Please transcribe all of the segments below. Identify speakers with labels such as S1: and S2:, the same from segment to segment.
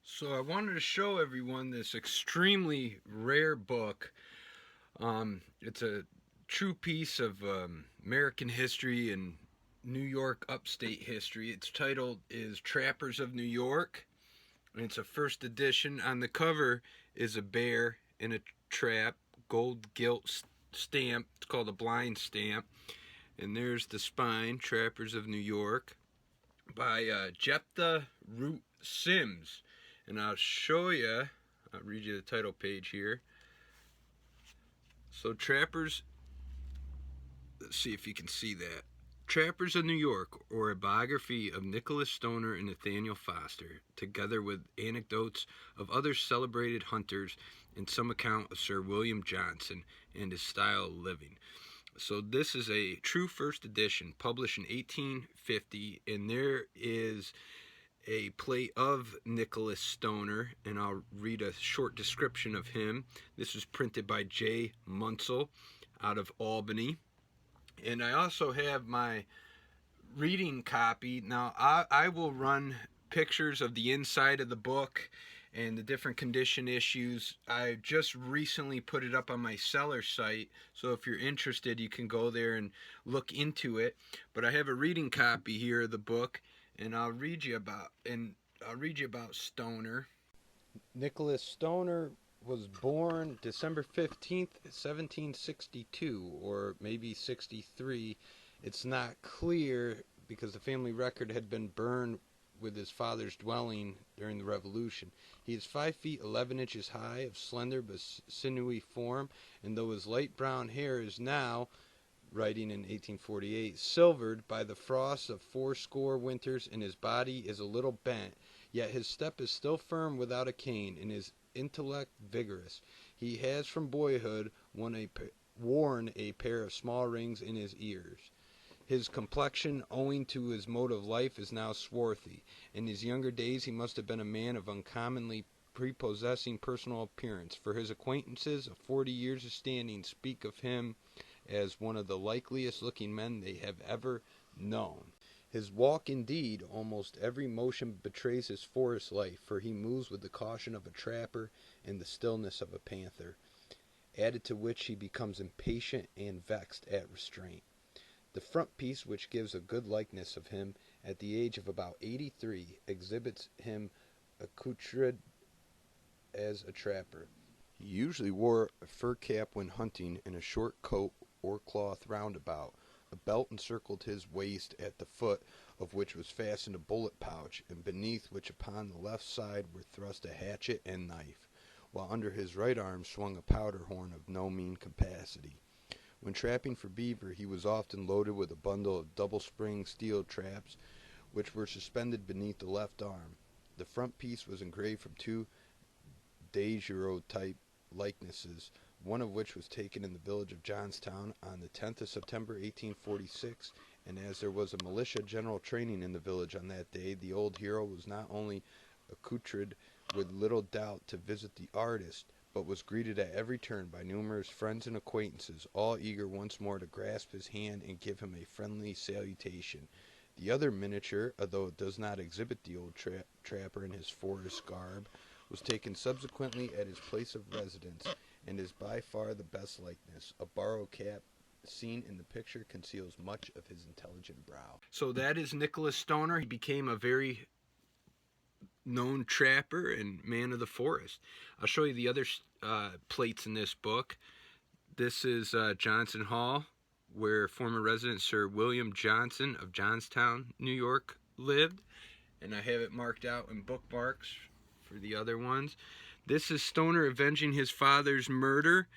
S1: So I wanted to show everyone this extremely rare book. It's a true piece of American history and New York upstate history. Its title is Trappers of New York, and it's a first edition. On the cover is a bear in a trap, gold gilt stamp. It's called a blind stamp. And there's the spine, Trappers of New York, by Jephthah Root Sims. And I'll read you the title page here. So, Trappers, let's see if you can see that. Trappers of New York, or a biography of Nicholas Stoner and Nathaniel Foster, together with anecdotes of other celebrated hunters and some account of Sir William Johnson and his style of living. So this is a true first edition, published in 1850, and there is a plate of Nicholas Stoner, and I'll read a short description of him. This was printed by J. Munsell out of Albany. And I also have my reading copy. Now, I will run pictures of the inside of the book and the different condition issues. I just recently put it up on my seller site, so if you're interested, you can go there and look into it. But I have a reading copy here of the book, and I'll read you about Stoner. Nicholas Stoner was born December 15th, 1762, or maybe 63. It's not clear because the family record had been burned with his father's dwelling during the Revolution. He is 5 feet 11 inches high, of slender but sinewy form, and though his light brown hair is now, writing in 1848, silvered by the frosts of fourscore winters, and his body is a little bent, yet his step is still firm without a cane, and his intellect vigorous. He has from boyhood worn a pair of small rings in his ears. His complexion, owing to his mode of life, is now swarthy. In his younger days he must have been a man of uncommonly prepossessing personal appearance, for his acquaintances of 40 years of standing speak of him as one of the likeliest looking men they have ever known. His walk, indeed, almost every motion betrays his forest life, for he moves with the caution of a trapper and the stillness of a panther, added to which he becomes impatient and vexed at restraint. The front piece, which gives a good likeness of him at the age of about 83, exhibits him accoutred as a trapper. He usually wore a fur cap when hunting and a short coat or cloth roundabout. A belt encircled his waist, at the foot of which was fastened a bullet pouch, and beneath which upon the left side were thrust a hatchet and knife, while under his right arm swung a powder horn of no mean capacity. When trapping for beaver, he was often loaded with a bundle of double-spring steel traps, which were suspended beneath the left arm. The front piece was engraved from two daguerreotype likenesses, one of which was taken in the village of Johnstown on the 10th of September, 1846, and as there was a militia general training in the village on that day, the old hero was not only accoutred with little doubt to visit the artist, but was greeted at every turn by numerous friends and acquaintances, all eager once more to grasp his hand and give him a friendly salutation. The other miniature, although it does not exhibit the old trapper in his forest garb, was taken subsequently at his place of residence, and is by far the best likeness. A borrowed cap seen in the picture conceals much of his intelligent brow. So that is Nicholas Stoner. He became a very known trapper and man of the forest. I'll show you the other plates in this book. This is Johnson Hall, where former resident Sir William Johnson of Johnstown, New York, lived, and I have it marked out in bookmarks for the other ones. This is Stoner avenging his father's murder,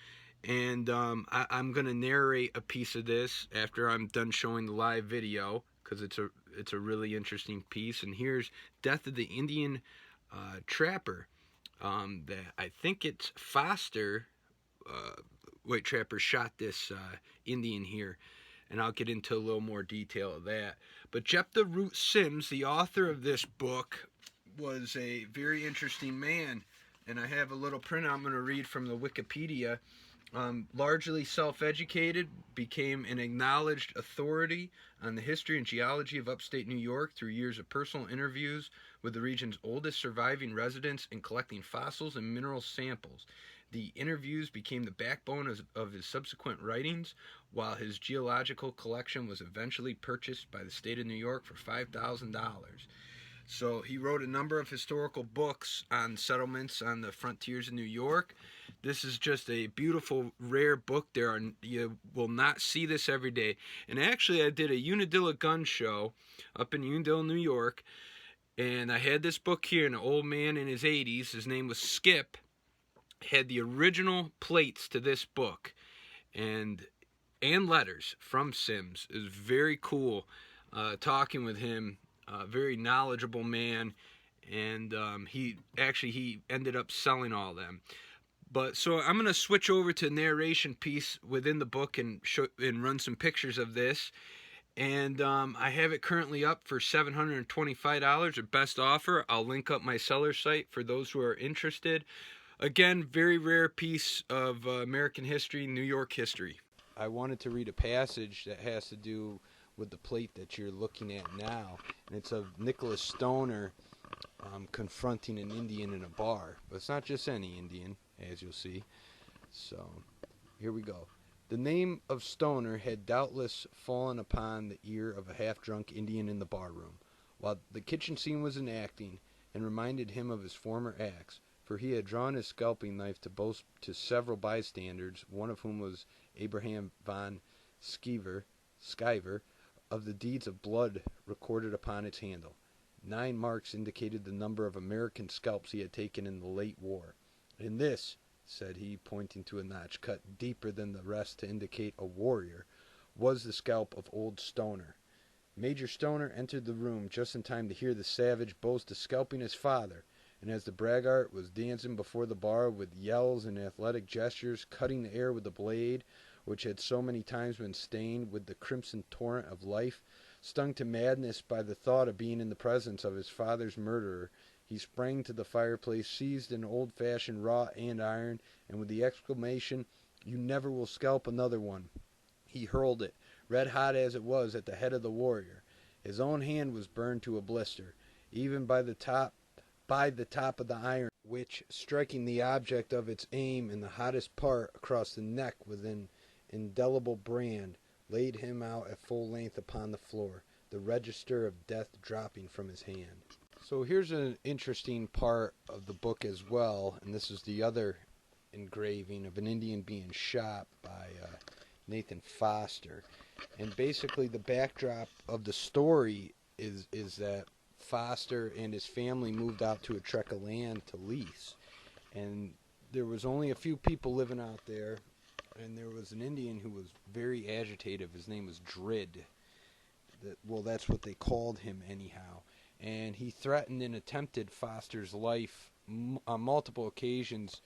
S1: and I'm going to narrate a piece of this after I'm done showing the live video, because it's a really interesting piece. And here's Death of the Indian Trapper. That I think it's Foster, White Trapper, shot this Indian here, and I'll get into a little more detail of that. But Jephthah Root Sims, the author of this book, was a very interesting man, and I have a little printout I'm going to read from the Wikipedia Largely self educated, became an acknowledged authority on the history and geology of upstate New York through years of personal interviews with the region's oldest surviving residents and collecting fossils and mineral samples. The interviews became the backbone of his subsequent writings, while his geological collection was eventually purchased by the state of New York for $5,000. So he wrote a number of historical books on settlements on the frontiers of New York. This is just a beautiful, rare book. You will not see this every day. And actually, I did a Unadilla gun show up in Unadilla, New York, and I had this book here. An old man in his 80s, his name was Skip, had the original plates to this book, and letters from Sims. It was very cool talking with him. Very knowledgeable man, and he ended up selling all of them. But so I'm gonna switch over to narration piece within the book and run some pictures of this. And I have it currently up for $725, or best offer. I'll link up my seller site for those who are interested. Again, very rare piece of American history, New York history. I wanted to read a passage that has to do with the plate that you're looking at now, and it's of Nicholas Stoner confronting an Indian in a bar. But it's not just any Indian, as you'll see. So, here we go. The name of Stoner had doubtless fallen upon the ear of a half-drunk Indian in the barroom, while the kitchen scene was enacting, and reminded him of his former acts, for he had drawn his scalping knife to boast to several bystanders, one of whom was Abraham von Sciver, of the deeds of blood recorded upon its handle. 9 marks indicated the number of American scalps he had taken in the late war. And this, said he, pointing to a notch cut deeper than the rest to indicate a warrior, was the scalp of old Stoner. Major Stoner entered the room just in time to hear the savage boast of scalping his father, and as the braggart was dancing before the bar with yells and athletic gestures, cutting the air with the blade, which had so many times been stained with the crimson torrent of life, stung to madness by the thought of being in the presence of his father's murderer, he sprang to the fireplace, seized an old-fashioned wrought andiron, and with the exclamation, "You never will scalp another one," he hurled it, red-hot as it was, at the head of the warrior. His own hand was burned to a blister, even by the top of the iron, which, striking the object of its aim in the hottest part across the neck with an indelible brand, laid him out at full length upon the floor, the register of death dropping from his hand. So here's an interesting part of the book as well, and this is the other engraving of an Indian being shot by Nathan Foster. And basically the backdrop of the story is that Foster and his family moved out to a tract of land to lease. And there was only a few people living out there, and there was an Indian who was very agitative. His name was Drid. That's what they called him anyhow. And he threatened and attempted Foster's life on multiple occasions.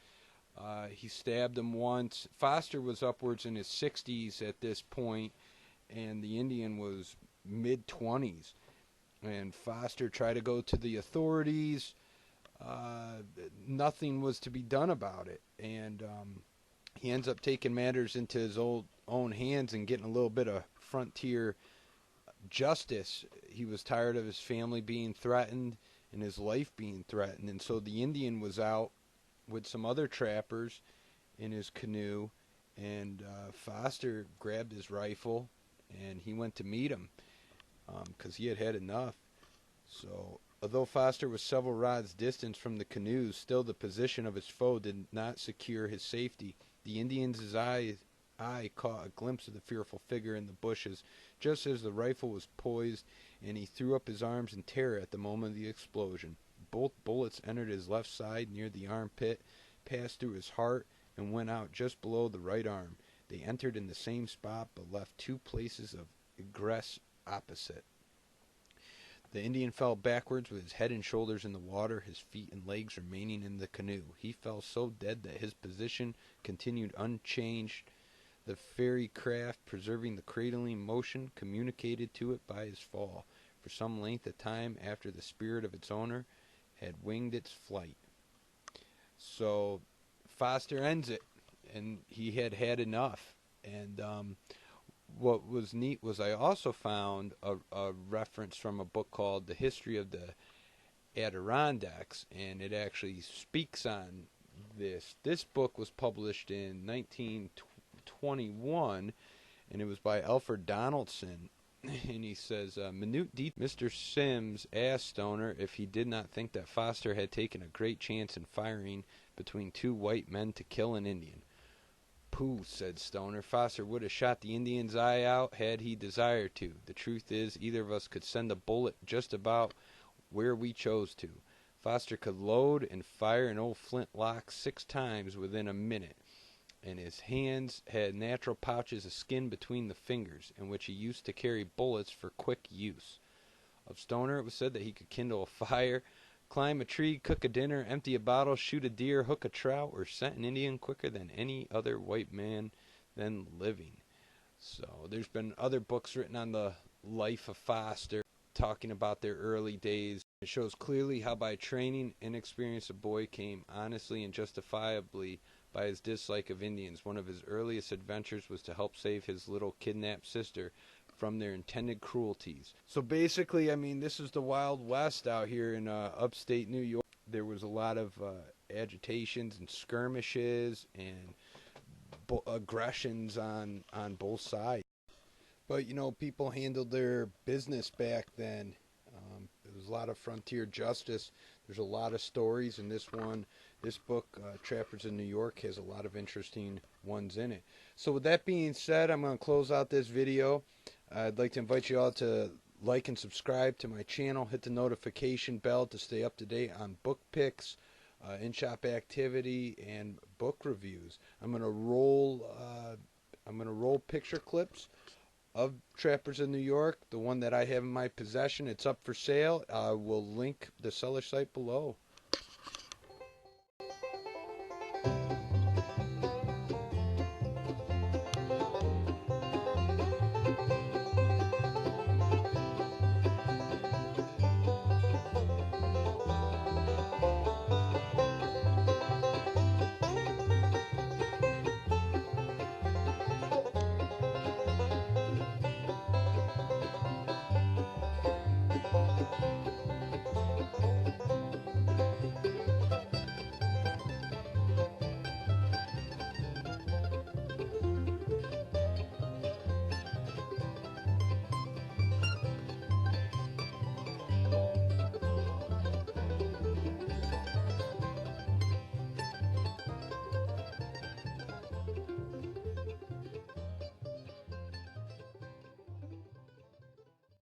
S1: He stabbed him once. Foster was upwards in his 60s at this point, and the Indian was mid-20s. And Foster tried to go to the authorities. Nothing was to be done about it. And he ends up taking matters into his own hands and getting a little bit of frontier justice. He was tired of his family being threatened and his life being threatened. And so the Indian was out with some other trappers in his canoe, and Foster grabbed his rifle and he went to meet him because he had had enough. So although Foster was several rods distant from the canoes, still the position of his foe did not secure his safety. The Indian's eye caught a glimpse of the fearful figure in the bushes just as the rifle was poised, and he threw up his arms in terror at the moment of the explosion. Both bullets entered his left side near the armpit, passed through his heart, and went out just below the right arm. They entered in the same spot, but left 2 places of egress opposite. The Indian fell backwards with his head and shoulders in the water, his feet and legs remaining in the canoe. He fell so dead that his position continued unchanged. The fairy craft, preserving the cradling motion, communicated to it by his fall, for some length of time after the spirit of its owner had winged its flight. So Foster ends it. and he had had enough. And what was neat was I also found a reference from a book called The History of the Adirondacks, and it actually speaks on this. This book was published in 1921, and it was by Alfred Donaldson. And he says, minute detail. Mr. Sims asked Stoner if he did not think that Foster had taken a great chance in firing between two white men to kill an Indian. Pooh, said Stoner. Foster would have shot the Indian's eye out had he desired to. The truth is, either of us could send a bullet just about where we chose to. Foster could load and fire an old flintlock 6 times within a minute, and his hands had natural pouches of skin between the fingers, in which he used to carry bullets for quick use. Of Stoner it was said that he could kindle a fire, climb a tree, cook a dinner, empty a bottle, shoot a deer, hook a trout, or scent an Indian quicker than any other white man then living. So there's been other books written on the life of Foster, talking about their early days. It shows clearly how by training and experience a boy came honestly and justifiably by his dislike of Indians. One of his earliest adventures was to help save his little kidnapped sister from their intended cruelties. So basically, I mean, this is the Wild West out here in upstate New York. There was a lot of agitations and skirmishes and aggressions on both sides. But, you know, people handled their business back then. There was a lot of frontier justice. There's a lot of stories in this one. This book, Trappers in New York, has a lot of interesting ones in it. So with that being said, I'm going to close out this video. I'd like to invite you all to like and subscribe to my channel. Hit the notification bell to stay up to date on book picks, in-shop activity, and book reviews. I'm going to roll picture clips of Trappers in New York, the one that I have in my possession. It's up for sale. I will link the seller site below.